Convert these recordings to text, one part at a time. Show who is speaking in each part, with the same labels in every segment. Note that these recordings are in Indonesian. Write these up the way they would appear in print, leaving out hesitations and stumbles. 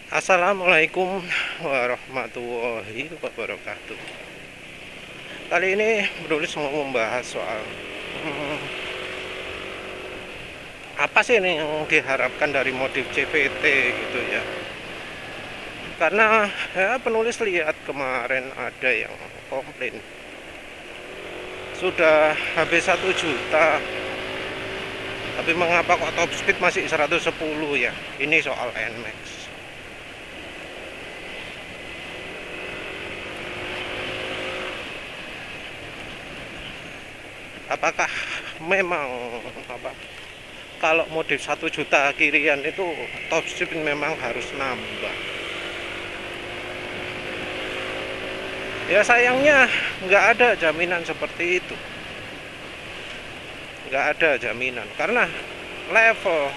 Speaker 1: Assalamualaikum warahmatullahi wabarakatuh. Kali ini penulis mau membahas soal apa sih ini yang diharapkan dari modif CVT gitu ya. Karena ya, penulis lihat kemarin ada yang komplain sudah habis 1 juta, tapi mengapa kok top speed masih 110 ya. Ini soal NMAX. Apakah memang kalau modif 1 juta kirian itu top speed memang harus nambah? Ya sayangnya nggak ada jaminan seperti itu, nggak ada jaminan karena level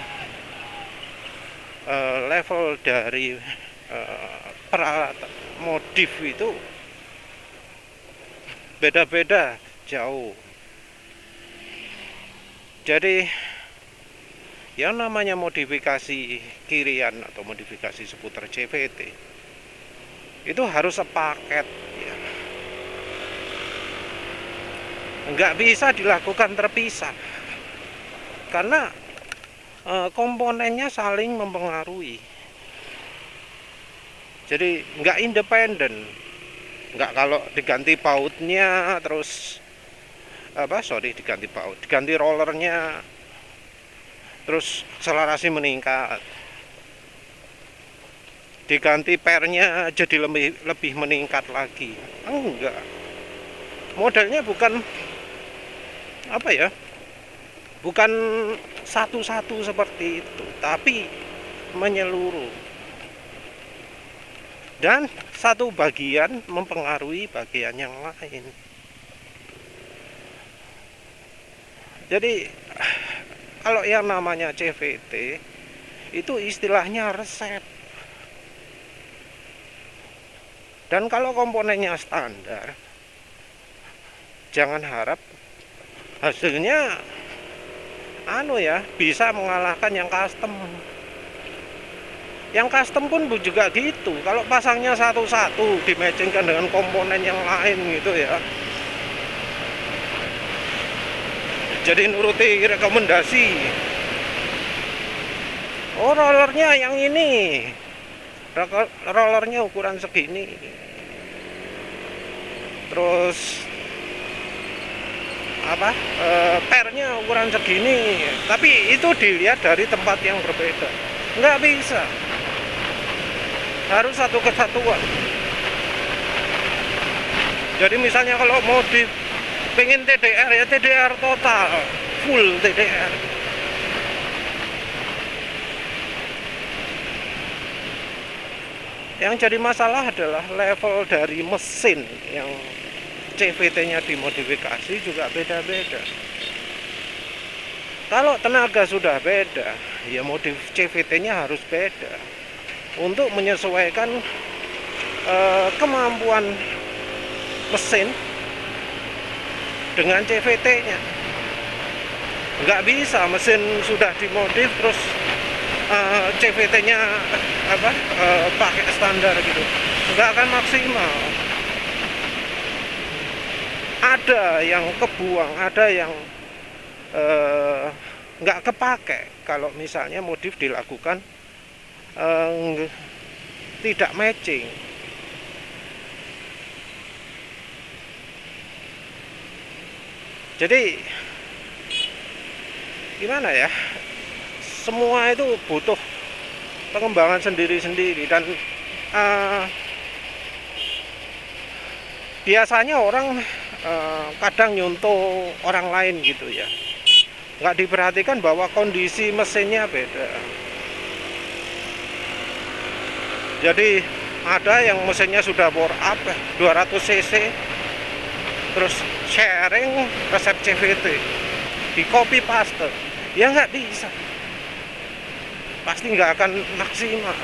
Speaker 1: level dari peralatan modif itu beda-beda jauh. Jadi yang namanya modifikasi kirian atau modifikasi seputar CVT itu harus sepaket ya. Nggak bisa dilakukan terpisah karena komponennya saling mempengaruhi. Jadi nggak independen. Nggak kalau diganti bautnya terus diganti rollernya terus akselerasi meningkat, diganti pernya jadi lebih meningkat lagi. Enggak, modelnya bukan bukan satu-satu seperti itu, tapi menyeluruh dan satu bagian mempengaruhi bagian yang lain. Jadi kalau yang namanya CVT itu istilahnya resep. Dan kalau komponennya standar, jangan harap hasilnya bisa mengalahkan yang custom. Yang custom pun juga gitu. Kalau pasangnya satu-satu dimatchingkan dengan komponen yang lain gitu ya. Jadi nuruti rekomendasi. Oh, rollernya yang ini, rollernya ukuran segini, terus pernya ukuran segini, tapi itu dilihat dari tempat yang berbeda. Nggak bisa, harus satu kesatuan. Jadi misalnya kalau mau pengen TDR ya TDR total, full TDR. Yang jadi masalah adalah level dari mesin yang CVT-nya dimodifikasi juga beda-beda. Kalau tenaga sudah beda, ya modif CVT-nya harus beda untuk menyesuaikan kemampuan mesin dengan CVT-nya. Nggak bisa mesin sudah dimodif terus CVT-nya pakai standar gitu, nggak akan maksimal. Ada yang kebuang, ada yang nggak kepake kalau misalnya modif dilakukan tidak matching. Jadi gimana ya, semua itu butuh pengembangan sendiri-sendiri dan biasanya orang kadang nyuntuh orang lain gitu ya, nggak diperhatikan bahwa kondisi mesinnya beda. Jadi ada yang mesinnya sudah bore up 200 cc terus sharing resep CVT di copy paste, ya nggak bisa, pasti nggak akan maksimal.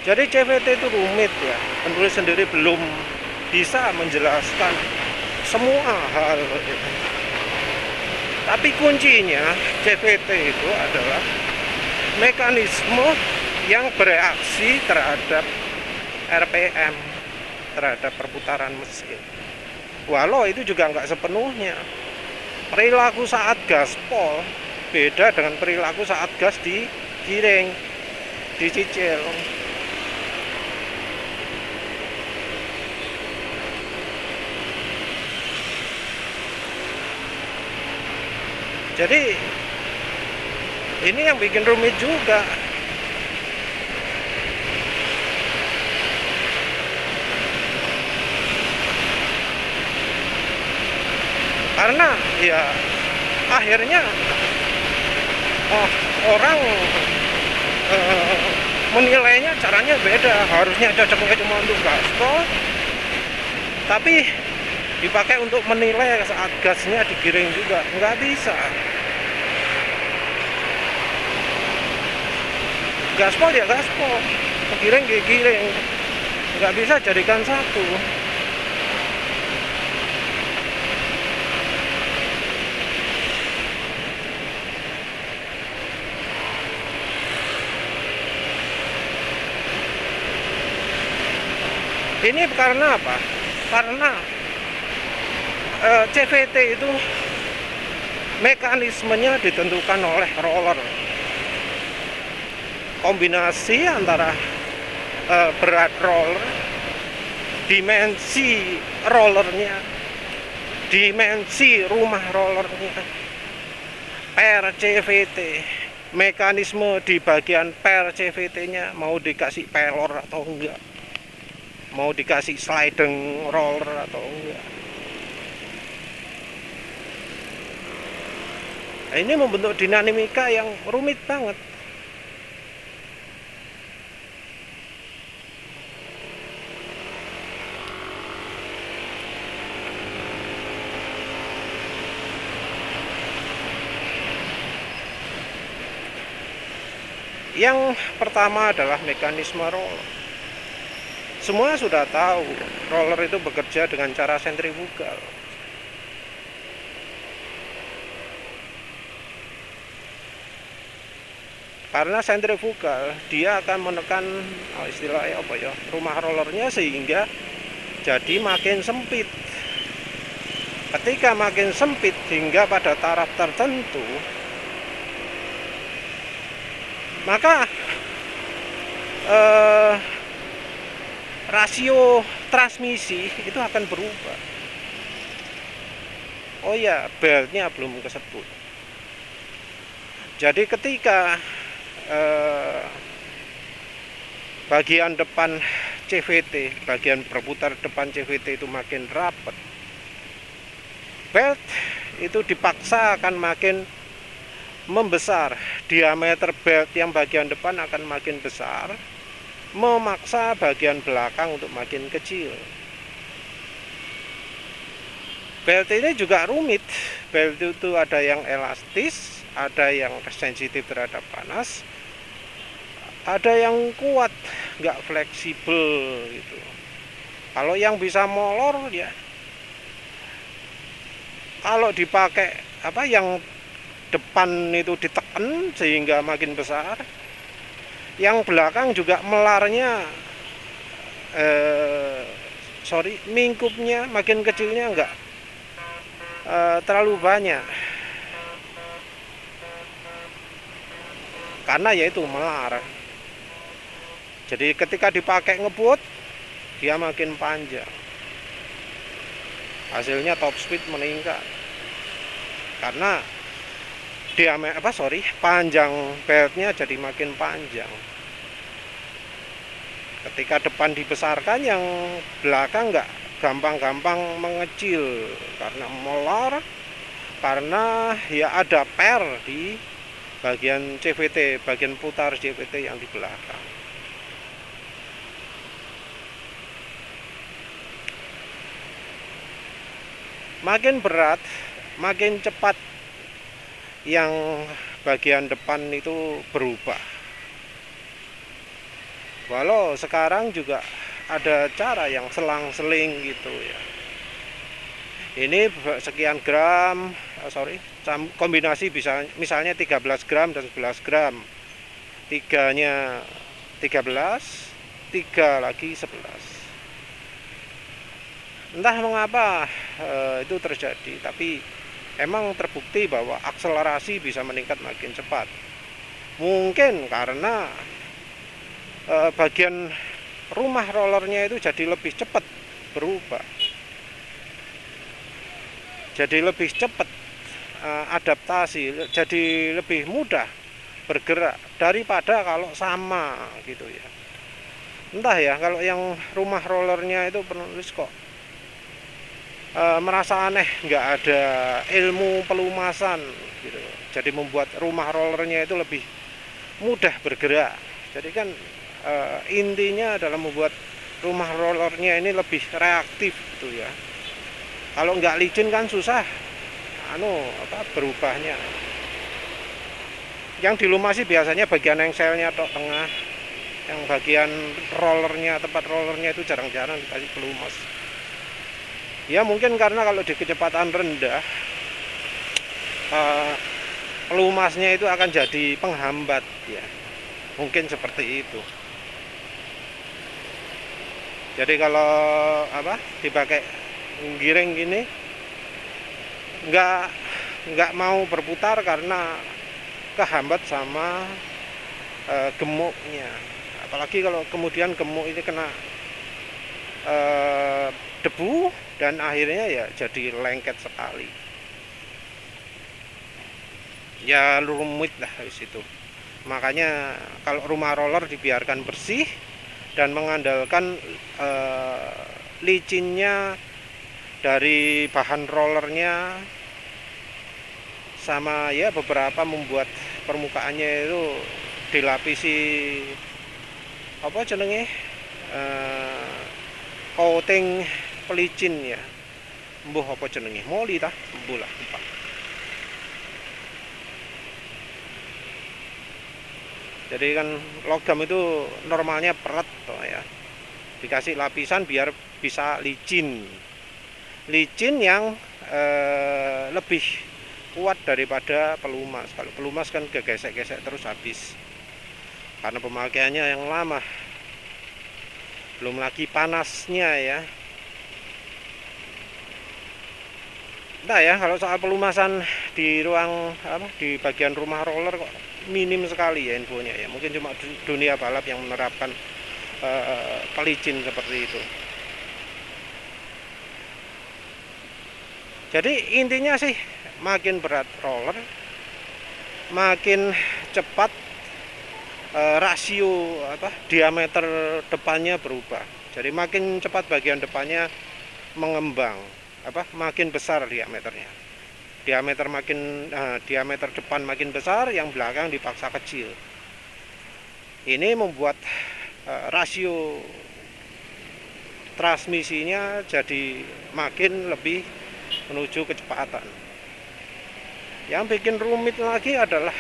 Speaker 1: Jadi CVT itu rumit ya, penulis sendiri belum bisa menjelaskan semua hal. Tapi kuncinya CVT itu adalah mekanisme yang bereaksi terhadap RPM, terhadap perputaran mesin. Walau itu juga nggak sepenuhnya. Perilaku saat gaspol beda dengan perilaku saat gas digiring, dicicil. Jadi ini yang bikin rumit juga. Karena ya akhirnya orang menilainya caranya beda. Harusnya cocoknya cuma untuk gaspol, tapi dipakai untuk menilai saat gasnya digiring juga. Nggak bisa. Gaspol ya gaspol, giring ya giring, nggak bisa jadikan satu. Ini karena apa? Karena CVT itu mekanismenya ditentukan oleh roller. Kombinasi antara berat roller, dimensi rollernya, dimensi rumah rollernya, per CVT, mekanisme di bagian per CVT-nya mau dikasih pelor atau enggak, mau dikasih sliding roller atau enggak. Nah, ini membentuk dinamika yang rumit banget. Yang pertama adalah mekanisme roller. Semua sudah tahu roller itu bekerja dengan cara sentrifugal. Karena sentrifugal dia akan menekan istilahnya apa ya, rumah rollernya sehingga jadi makin sempit. Ketika makin sempit hingga pada taraf tertentu, maka rasio transmisi itu akan berubah. Oh ya, beltnya belum kesebut. Jadi ketika bagian depan CVT, bagian berputar depan CVT itu makin rapat, belt itu dipaksa akan makin membesar. Diameter belt yang bagian depan akan makin besar, memaksa bagian belakang untuk makin kecil. Belt ini juga rumit. Belt itu ada yang elastis, ada yang sensitif terhadap panas, ada yang kuat, nggak fleksibel gitu. Kalau yang bisa molor ya, kalau dipakai yang depan itu ditekan sehingga makin besar, yang belakang juga melarnya mingkupnya makin kecilnya enggak terlalu banyak, karena yaitu melar. Jadi ketika dipakai ngebut dia makin panjang, hasilnya top speed meningkat karena panjang beltnya jadi makin panjang. Ketika depan dibesarkan, yang belakang nggak gampang-gampang mengecil karena molor, karena ya ada per di bagian CVT, bagian putar CVT yang di belakang. Makin berat, makin cepat yang bagian depan itu berubah. Walau sekarang juga ada cara yang selang-seling gitu ya. Ini sekian gram kombinasi bisa misalnya 13 gram dan 11 gram, tiganya 13, 3 lagi 11. Entah mengapa itu terjadi, tapi emang terbukti bahwa akselerasi bisa meningkat makin cepat. Mungkin karena bagian rumah rollernya itu jadi lebih cepat berubah, jadi lebih cepat adaptasi, jadi lebih mudah bergerak daripada kalau sama gitu ya. Entah ya, kalau yang rumah rollernya itu penulis kok merasa aneh, nggak ada ilmu pelumasan gitu, jadi membuat rumah rollernya itu lebih mudah bergerak. Jadi kan intinya adalah membuat rumah rollernya ini lebih reaktif gitu ya. Kalau nggak licin kan susah berubahnya. Yang dilumasi biasanya bagian engselnya atau tengah, yang bagian rollernya, tempat rollernya itu jarang-jarang dikasih pelumas. Ya mungkin karena kalau di kecepatan rendah pelumasnya itu akan jadi penghambat ya, mungkin seperti itu. Jadi kalau dipakai giring gini nggak mau berputar karena kehambat sama gemuknya. Apalagi kalau kemudian gemuk ini kena debu dan akhirnya ya jadi lengket sekali. Ya rumit lah di situ. Makanya kalau rumah roller dibiarkan bersih dan mengandalkan licinnya dari bahan rollernya, sama ya beberapa membuat permukaannya itu dilapisi coating pelicin ya, moli tah bola. Jadi kan logam itu normalnya pelet toh ya, dikasih lapisan biar bisa licin yang lebih kuat daripada pelumas. Kalau pelumas kan kegesek-gesek terus habis karena pemakaiannya yang lama, belum lagi panasnya ya. Nah ya, kalau soal pelumasan di di bagian rumah roller kok minim sekali ya infonya ya. Mungkin cuma dunia balap yang menerapkan pelicin seperti itu. Jadi intinya sih makin berat roller, makin cepat rasio diameter depannya berubah. Jadi makin cepat bagian depannya mengembang, makin besar diameternya. Diameter depan makin besar, yang belakang dipaksa kecil. Ini membuat rasio transmisinya jadi makin lebih menuju kecepatan. Yang bikin rumit lagi adalah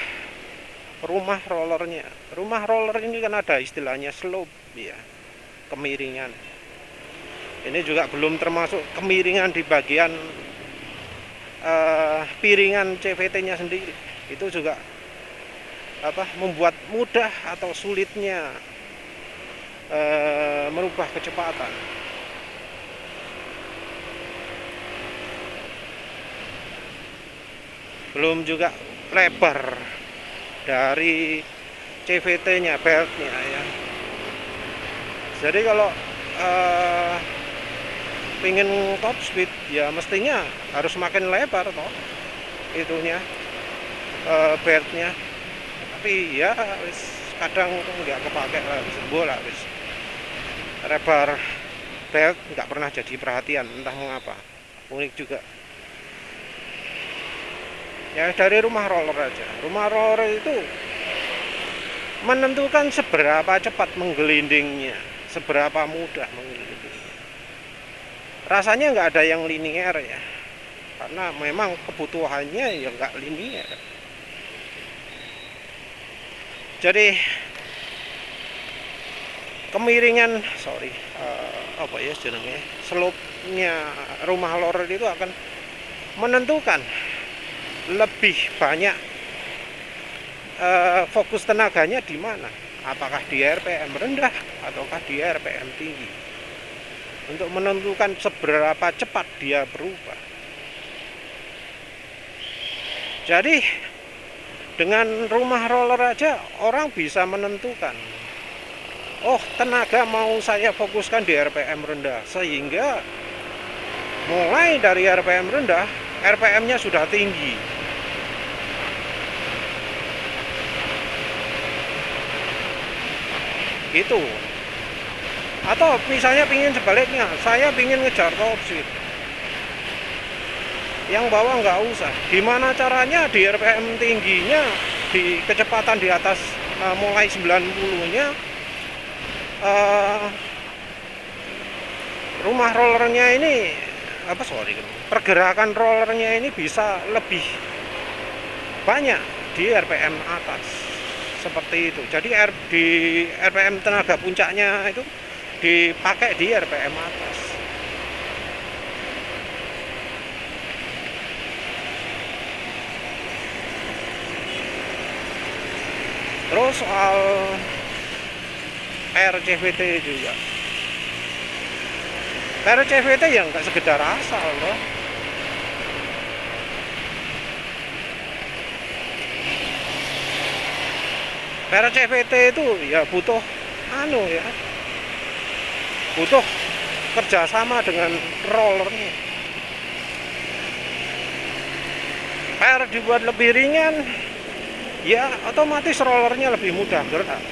Speaker 1: rumah rollernya. Rumah roller ini kan ada istilahnya slope ya, kemiringan. Ini juga belum termasuk kemiringan di bagian piringan CVT-nya sendiri. Itu juga membuat mudah atau sulitnya merubah kecepatan. Belum juga lebar dari CVT-nya, beltnya ya. Jadi kalau ingin top speed ya mestinya harus makin lebar toh itunya, beltnya. Tapi ya kadang nggak kepake lah, bola wis lebar belt nggak pernah jadi perhatian, entah mengapa, unik juga. Ya dari rumah roller aja, rumah roller itu menentukan seberapa cepat menggelindingnya, seberapa mudah menggelindingnya. Rasanya nggak ada yang linier ya, karena memang kebutuhannya ya nggak linier. Jadi kemiringan, slope-nya rumah roller itu akan menentukan lebih banyak fokus tenaganya di mana? Apakah di RPM rendah ataukah di RPM tinggi? Untuk menentukan seberapa cepat dia berubah. Jadi dengan rumah roller aja orang bisa menentukan, oh tenaga mau saya fokuskan di RPM rendah, sehingga mulai dari RPM rendah RPM-nya sudah tinggi. Gitu. Atau misalnya pingin sebaliknya, saya pingin ngejar top speed, yang bawah nggak usah. Gimana caranya di RPM tingginya, di kecepatan di atas mulai 90-nya, rumah rollernya ini pergerakan rollernya ini bisa lebih banyak di RPM atas, seperti itu. Jadi di RPM tenaga puncaknya itu dipakai di RPM atas. Terus soal RCVT juga, RCVT yang nggak sekedar asal loh. RCVT itu ya butuh butuh kerjasama dengan rollernya. PR dibuat lebih ringan, ya otomatis rollernya lebih mudah gerak.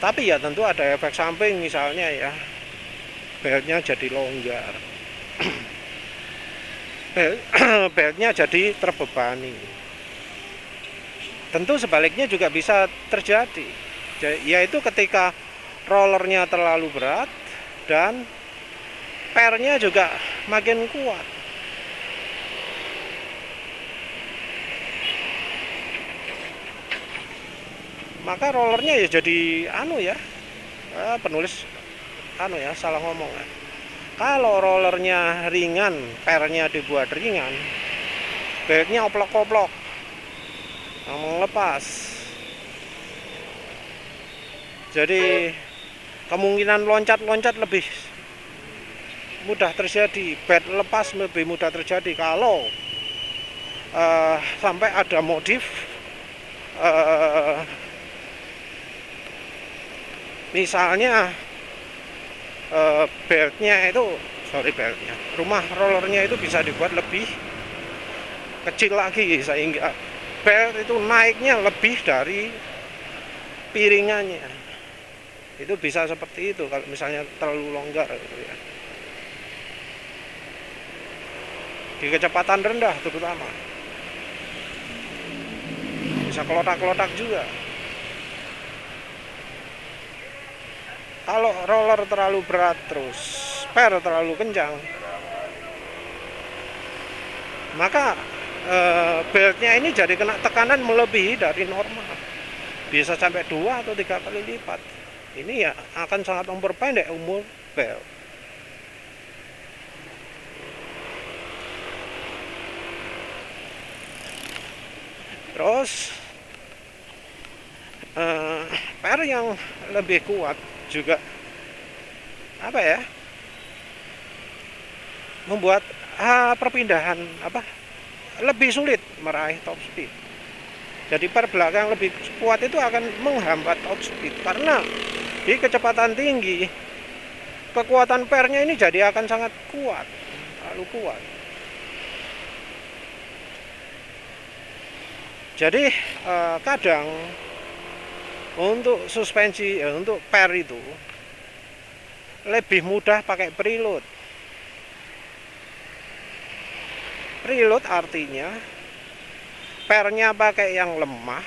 Speaker 1: Tapi ya tentu ada efek samping, misalnya ya beltnya jadi longgar, beltnya jadi terbebani. Tentu sebaliknya juga bisa terjadi, yaitu ketika rollernya terlalu berat dan pernya juga makin kuat. Maka rollernya ya jadi penulis salah ngomong. Kalau rollernya ringan, pernya dibuat ringan, beltnya oplok-oplok, ngomong lepas. Jadi kemungkinan loncat-loncat lebih mudah terjadi, belt lepas lebih mudah terjadi kalau sampai ada modif misalnya rumah rollernya itu bisa dibuat lebih kecil lagi, sehingga belt itu naiknya lebih dari piringannya. Itu bisa seperti itu kalau misalnya terlalu longgar gitu ya. Di kecepatan rendah terutama bisa kelotak-kelotak juga. Kalau roller terlalu berat terus per terlalu kencang, maka beltnya ini jadi kena tekanan melebihi dari normal, bisa sampai 2 atau 3 kali lipat. Ini ya akan sangat memperpendek umur belt. Terus per yang lebih kuat juga membuat perpindahan lebih sulit meraih top speed. Jadi per belakang lebih kuat itu akan menghambat top speed, karena di kecepatan tinggi kekuatan pernya ini jadi akan sangat kuat, terlalu kuat. Jadi kadang untuk suspensi untuk per itu lebih mudah pakai preload. Preload artinya pernya pakai yang lemah,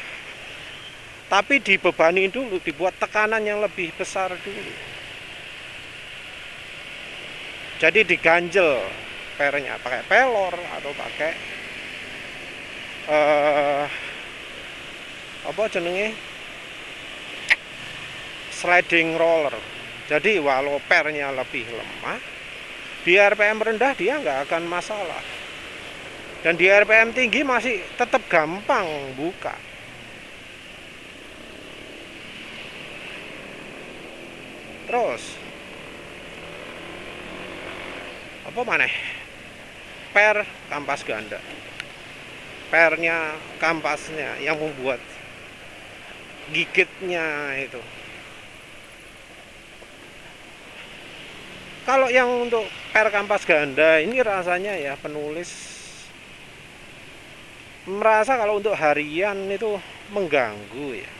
Speaker 1: tapi dibebani dulu, dibuat tekanan yang lebih besar dulu. Jadi diganjel pernya pakai pelor atau pakai sliding roller. Jadi walau pernya lebih lemah, Di RPM rendah dia nggak akan masalah, dan di RPM tinggi masih tetap gampang buka. Terus apa maneh? Per kampas ganda. Pernya, kampasnya yang membuat gigitnya itu. Kalau yang untuk per kampas ganda ini rasanya ya penulis merasa kalau untuk harian itu mengganggu ya.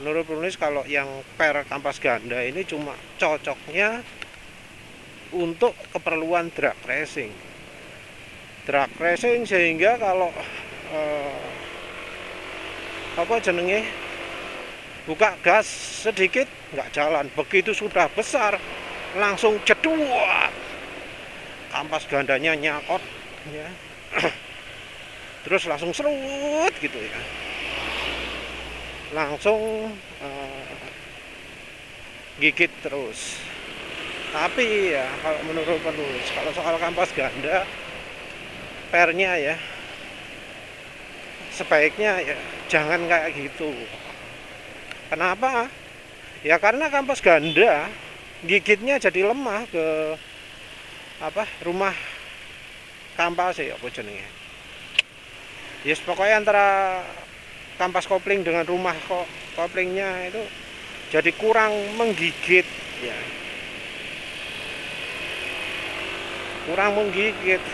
Speaker 1: Menurut penulis kalau yang per kampas ganda ini cuma cocoknya untuk keperluan drag racing. Drag racing sehingga kalau apa jenenge buka gas sedikit nggak jalan, begitu sudah besar langsung jeduat, kampas gandanya nyakot ya. Terus langsung serut gitu ya, langsung gigit terus. Tapi ya kalau menurut penulis, kalau soal kampas ganda pernya ya sebaiknya ya jangan kayak gitu. Kenapa? Ya karena kampas ganda gigitnya jadi lemah ke apa rumah kampas ya apa jenenge. Yes, pokoknya antara kampas kopling dengan rumah koplingnya itu jadi kurang menggigit ya. Kurang menggigit.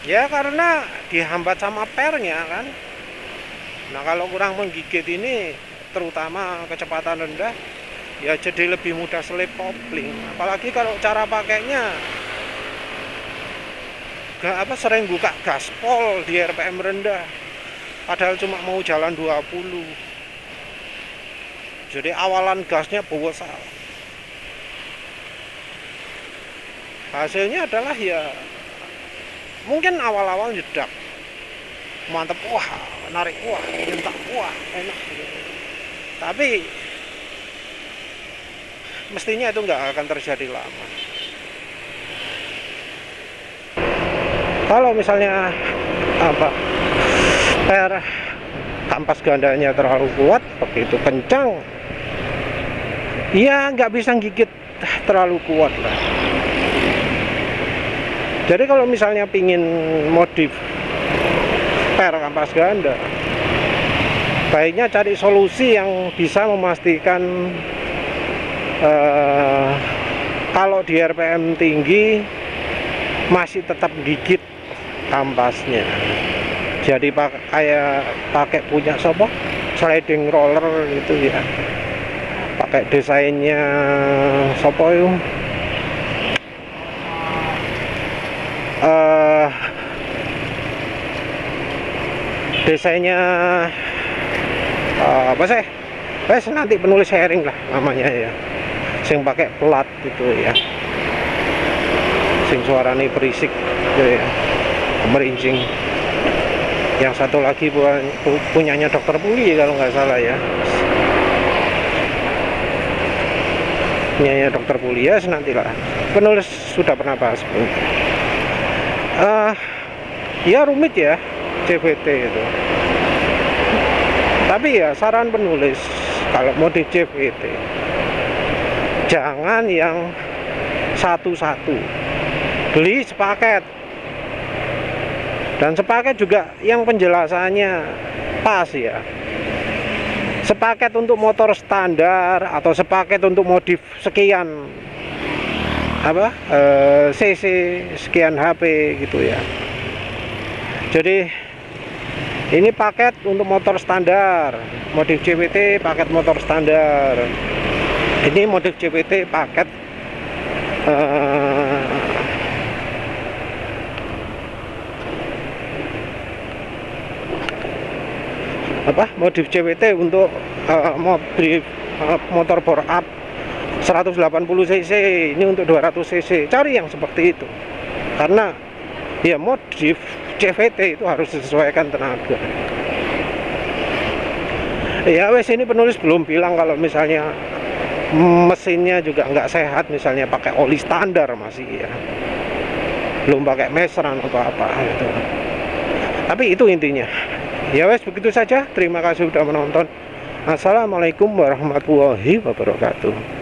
Speaker 1: Ya karena dihambat sama pernya kan. Nah kalau kurang menggigit ini terutama kecepatan rendah ya jadi lebih mudah selip kopling. Apalagi kalau cara pakainya sering buka gaspol di RPM rendah padahal cuma mau jalan 20. Jadi awalan gasnya bosal. Hasilnya adalah ya mungkin awal-awal jedak mantep, wah narik, wah nyentak, wah enak gitu. Tapi mestinya itu nggak akan terjadi lama. Kalau misalnya per kampas gandanya terlalu kuat, begitu kencang ya nggak bisa gigit terlalu kuat lah. Jadi kalau misalnya pingin modif per kampas ganda, baiknya cari solusi yang bisa memastikan kalau di RPM tinggi masih tetap gigit kampasnya. Jadi pakai punya sopo sliding roller gitu ya. Pakai desainnya sopo itu desainnya apa sih? Nanti penulis sharing lah namanya ya. Sing pakai plat gitu ya. Sing suaranya berisik gitu ya. Merincing. Yang satu lagi punyanya Dokter Puli kalau nggak salah ya. Punyanya Dokter Puli ya nantilah. Penulis sudah pernah bahas. Ya rumit ya CVT itu. Tapi ya saran penulis kalau modif CVT jangan yang satu-satu, beli sepaket, dan sepaket juga yang penjelasannya pas ya. Sepaket untuk motor standar atau sepaket untuk modif sekian cc sekian HP gitu ya. Jadi ini paket untuk motor standar, modif CVT paket motor standar. Ini modif CVT paket modif CVT untuk modif motor bore up 180 cc, ini untuk 200 cc. Cari yang seperti itu, karena ya modif CVT itu harus disesuaikan tenaga. Ya wes, ini penulis belum bilang kalau misalnya mesinnya juga nggak sehat, misalnya pakai oli standar masih ya, belum pakai mesran atau apa gitu. Tapi itu intinya. Ya wes, begitu saja. Terima kasih sudah menonton. Assalamualaikum warahmatullahi wabarakatuh.